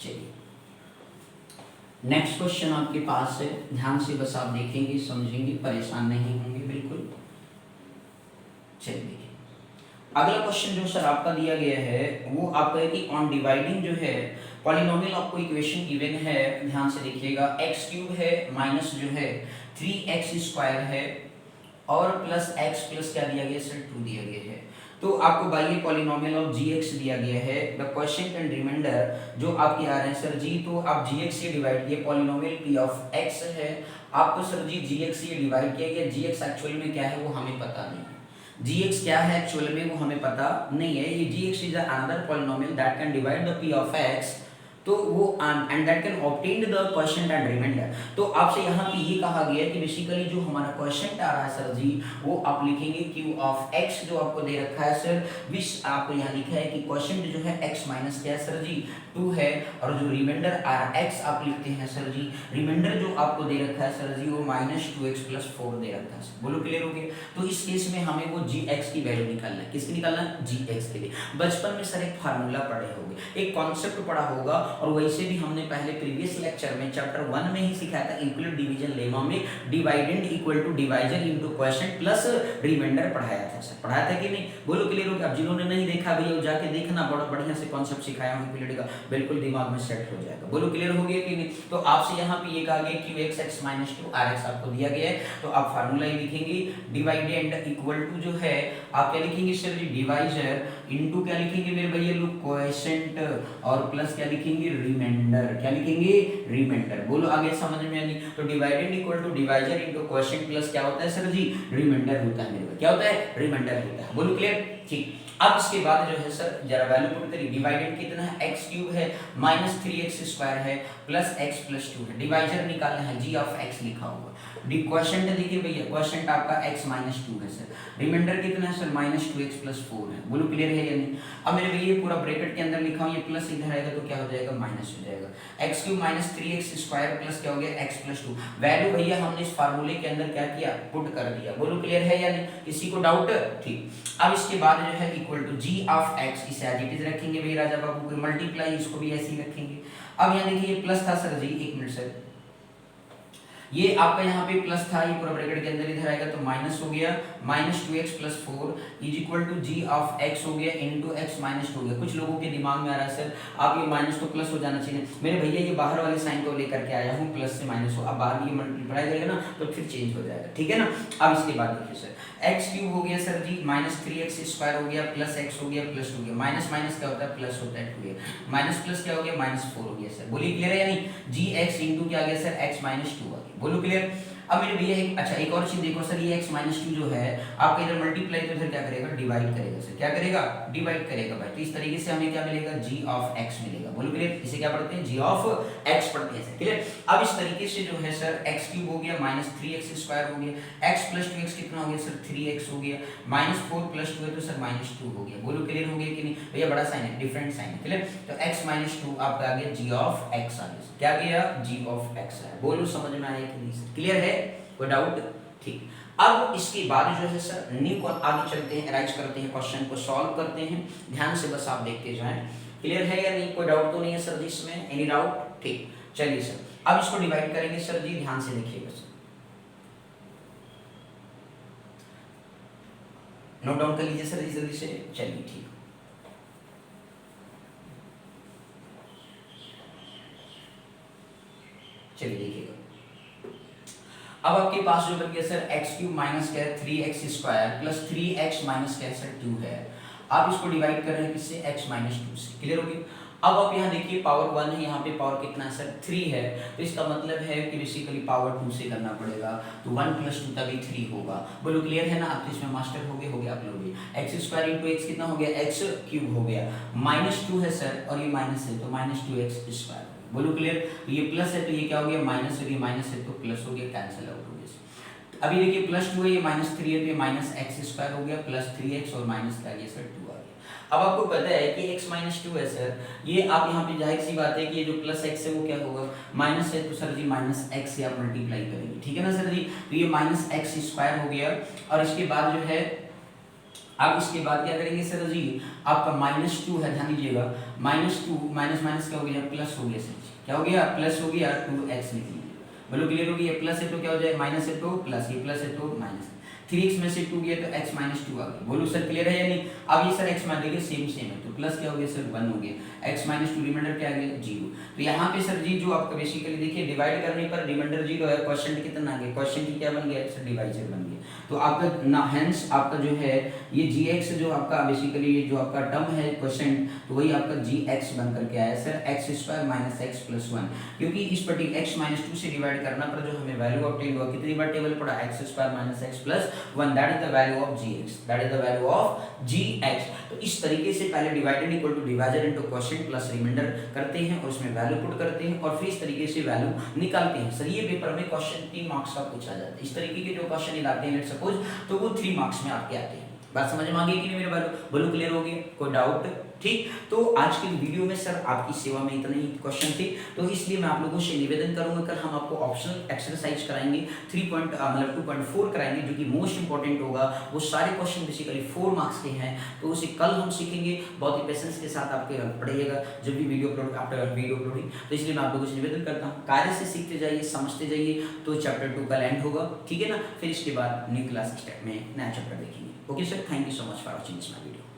Speaker 1: चलिए नेक्स्ट क्वेश्चन आपके पास है, ध्यान से बस आप देखेंगे समझेंगे, परेशान नहीं होंगे बिल्कुल। चलिए अगला क्वेश्चन जो सर आपका दिया गया है वो आपका है कि ऑन डिवाइडिंग जो है पॉलिनोमियल आपको इक्वेशन गिवन है, ध्यान से देखिएगा, x³ है माइनस जो है 3x² है और प्लस x प्लस क्या दिया गया सर 2 दिया गया है। तो आपको बाई पॉलिनोमियल ऑफ gx दिया गया है, द क्वेश्चन एंड रिमाइंडर जो आपके आ रहे हैं सर जी, तो आप gx से डिवाइड किए, पॉलिनोमियल p ऑफ x है, आपको सर जी gx से डिवाइड किया गया। gx एक्चुअली में क्या है वो हमें पता नहीं, gx क्या है एक्चुअल में वो हमें पता नहीं है। ये gx is another polynomial that can divide the p of x तो वो and that can obtain the question and remainder. तो आपसे यहाँ पे ये कहा गया है कि बेसिकली जो हमारा क्वेश्चन आ रहा है सर जी, वो आप लिखेंगे क्यू ऑफ एक्स जो आपको दे रखा है सर, विच आपको यहाँ लिखा है कि क्वेश्चन जो है एक्स माइनस क्या है सर जी 2 है, और जो रिमाइंडर आ रहा है एक्स आप लिखते हैं सर जी, रिमाइंडर जो आपको दे रखा है सर जी वो -2x+4 दे रखा है। बोलो क्लियर हो गया। तो इस केस में हमें वो जी एक्स की वैल्यू निकालना है। किसकी निकालना है? जी एक्स के लिए। बचपन में सर एक फार्मूला पढ़े होंगे, एक कॉन्सेप्ट पढ़ा होगा, और वैसे भी हमने पहले प्रीवियस लेक्चर में चैप्टर 1 में ही सिखाया था यूक्लिड डिवीजन लेमा में dividend equal to divisor into quotient plus remainder पढ़ाया था सर। पढ़ाया था कि नहीं? बोलो क्लियर हो गया। अब जिन्होंने नहीं देखा भैया जाके देखना, बड़ा बढ़िया से कॉन्सेप्ट सिखाया हूं यूक्लिड का, बिल्कुल दिमाग में सेट हो जाएगा। बोलो क्लियर हो गया कि नहीं? तो आपसे यहाँ पे ये कहा गया कि x - 2 rx आपको दिया गया है, तो आप फार्मूला ही लिखेंगे डिवाइडेंड इक्वल टू जो है आप क्या लिखेंगे सर जी डिवाइजर इनटू क्या लिखेंगे मेरे भैया लोग क्वोशिएंट, और प्लस क्या लिखेंगे रिमाइंडर। क्या लिखेंगे? रिमाइंडर। बोलो आगे समझ में आनी। तो dividend equal to divisor into quotient plus क्या होता है सर जी रिमाइंडर होता है मेरे को। क्या होता है? रिमाइंडर होता है। बोलो क्लियर? ठीक। अब इसके बाद जो है सर जरा वैल्यू पुट करिए। डिवाइडेंड कितना है? x³ है, -3x² है, प्लस x+2 है। डिवाइजर निकालना है, g ऑफ x लिखा हुआ। क्वोशिएंट देखिए भैया, क्वोशिएंट आपका x - 2 है सर। रिमाइंडर कितना है सर? -2x+4 है। बोलो क्लियर है या नहीं? अब मेरे भैया पूरा ब्रैकेट के अंदर लिखा हूं, ये प्लस इधर आएगा तो क्या हो जाएगा? माइनस हो जाएगा। x³ -3x² प्लस क्या हो गया? x+2। वैल्यू भैया हमने इस फार्मूले के अंदर क्या किया? पुट कर दिया। बोलो क्लियर है या नहीं? किसी को डाउट? ठीक। अब इसके बाद जो है equal to g of x, इसे एज इट इज रखेंगे भैया राजा बाबू को, मल्टीप्लाई इसको भी ऐसे ही रखेंगे। अब यहाँ देखिए ये प्लस था सर जी, एक मिनट सर, ये आपका यहाँ पे प्लस था, ये पूरा ब्रैकेट के अंदर इधर आएगा तो माइनस हो गया, -2x+4 is equal to g of x हो गया इनटू x - 2 हो गया। कुछ लोगों के दिमाग में आ रहा है सर आप ये माइनस तो प्लस हो जाना चाहिए। मेरे भैया ये बाहर वाले साइन को लेकर के आया हूँ, प्लस से माइनस हो, अब बाहर ये मल्टीप्लाई करेगा ना तो फिर चेंज हो जाएगा। ठीक है ना? अब इसके बाद देखिए सर x³ हो गया सर जी, -3x² हो गया, प्लस x हो गया, प्लस 2 हो गया, माइनस माइनस क्या होता है? प्लस होता है 2 है, माइनस प्लस क्या हो गया? -4 हो गया सर। बोलिए क्लियर है या नहीं? gx इनटू क्या आ गया सर? x - 2 आ गया। बोलो क्लियर? अब मेरे भैया एक अच्छा एक और चीज देखो सर, ये x - 2 जो है आपका इधर मल्टीप्लाई तो इधर क्या करेगा? डिवाइड करेगा सर। क्या करेगा? डिवाइड करेगा भाई। तो इस तरीके से हमें क्या मिलेगा? g ऑफ x मिलेगा। बोलो क्लियर? इसे क्या पढ़ते हैं? g ऑफ x पढ़ते हैं सर। क्लियर? अब इस तरीके से जो है सर x³ हो गया, -3x² हो गया, x+2x कितना हो गया सर? 3x हो गया, -4 + 2 है तो सर -2 हो गया। बोलो क्लियर हो गया कि नहीं? भैया बड़ा साइन है, डिफरेंट साइन है। क्लियर? तो x - 2 आपका आ गया g ऑफ x आ गया। क्या गया? g ऑफ x है। बोलो समझ में आया कि नहीं सर? क्लियर है? कोई डाउट? ठीक। अब इसके बाद जो है सर न्यू को आगे चलते हैं, अराइज करते हैं, क्वेश्चन को सॉल्व करते हैं। ध्यान से बस आप देखते जाएं। क्लियर है या नहीं? कोई डाउट तो नहीं है सर जी इसमें? Any doubt? ठीक। चलिए सर अब इसको डिवाइड करेंगे सर जी, ध्यान से देखिएगा सर, नोट डाउन कर लीजिए सर जल्दी से। चलिए ठीक, चलिए देखिएगा। अब आपके पास जो बन गया सर x³ माइनस क्या है? 3x² प्लस 3x माइनस क्या है सर? 2 है। आप इसको डिवाइड कर रहे हैं किससे? x - 2 से। क्लियर हो गया? अब आप यहाँ देखिए पावर 1 है, यहाँ पे पावर कितना है सर? 3 है, तो इसका मतलब है कि बेसिकली पावर 2 से करना पड़ेगा, तो 1 + 2 तभी 3 होगा। बोलो क्लियर है ना? आप तो इसमें मास्टर हो गए आप लोग भी। x² × x कितना हो गया? x³ हो गया, -2 है सर और ये माइनस है तो -2x²। बोलो क्लियर? तो ये प्लस है तो ये क्या हो गया? माइनस है, ये माइनस है तो प्लस हो गया, कैंसिल आउट हो गया। अभी देखिए +2 है, ये -3 है तो ये -x² हो गया, प्लस 3x और माइनस क्या गया सर? 2 आ गया। अब आपको पता है कि x - 2 है सर, ये आप यहाँ पे जाहिर सी बात है कि ये जो प्लस x है वो क्या होगा? माइनस है तो सर जी -x से आप मल्टीप्लाई करेंगे। ठीक है ना सर जी? तो ये -x² हो गया, और इसके बाद जो है अब इसके बाद क्या करेंगे सर जी? आपका -2 है, ध्यान दीजिएगा, -2 माइनस माइनस क्या हो गया? प्लस हो गया सर जी। क्या हो गया? प्लस हो गया, 2x लिख लीजिए। बोलो क्लियर हो गया? प्लस है तो क्या हो जाए? माइनस है तो प्लस, ये प्लस है तो माइनस, 3x में से 2 गया तो x - 2 आ गया। बोलो सर क्लियर है या नहीं? अब ये सर x मान लीजिए सेम है तो प्लस क्या हो गया सर? 1 हो गया, x - 2 रिमाइंडर क्या आ गया? 0। तो यहाँ पे सर जी जो आपका बेसिकली देखिए डिवाइड करने पर रिमाइंडर 0 है, क्वोशिएंट कितना आ गया? क्वोशिएंट क्या बन गया सर? डिवाइजर बन गया। तो आपका ना हेंस आपका जो है ये gx जो आपका बेसिकली ये जो आपका टर्म है क्वोशिएंट, तो वही आपका gx बन करके आया सर x² - x + 1, क्योंकि इस पर्टिकुलर x - 2 से डिवाइड करना पर जो हमें वैल्यू ऑब्टेन हुआ कितनी बार टेबल पड़ा? x² - x + 1, that is the value of G X, that is the value of G X. तो इस तरीके से पहले divided equal to divisor into quotient plus remainder करते हैं और उसमें वैल्यू पुट करते हैं और फिर इस तरीके से वैल्यू निकालते हैं। सर ये पेपर में क्वेश्चन 3 मार्क्स का पूछा जाता है। इस तरीके के जो क्वेश्चन आते हैं लेट सपोज, तो वो 3 मार्क्स में आपके आते हैं। बात समझ में आ गई कि नहीं मेरे बोलो, क्लियर हो गया, कोई डाउट? ठीक, तो आज के वीडियो में सर आपकी सेवा में इतने ही क्वेश्चन थे, तो इसलिए मैं आप लोगों से निवेदन करूंगा कल हम आपको ऑप्शनल एक्सरसाइज कराएंगे 2.4 कराएंगे, जो कि मोस्ट इंपॉर्टेंट होगा। वो सारे क्वेश्चन बेसिकली 4 मार्क्स के हैं, तो उसे कल हम सीखेंगे। बहुत ही पेशेंस के साथ आपके पढ़िएगा जब भी video upload, after video uploading. तो इसलिए मैं आप लोगों से निवेदन करता हूँ कार्य से सीखते जाइए, समझते जाइए, तो चैप्टर 2 का एंड होगा, ठीक है ना। फिर इसके बाद न्यू क्लास स्टेप में नया चैप्टर देखेंगे। Okay sir, thank you so much for watching this my video.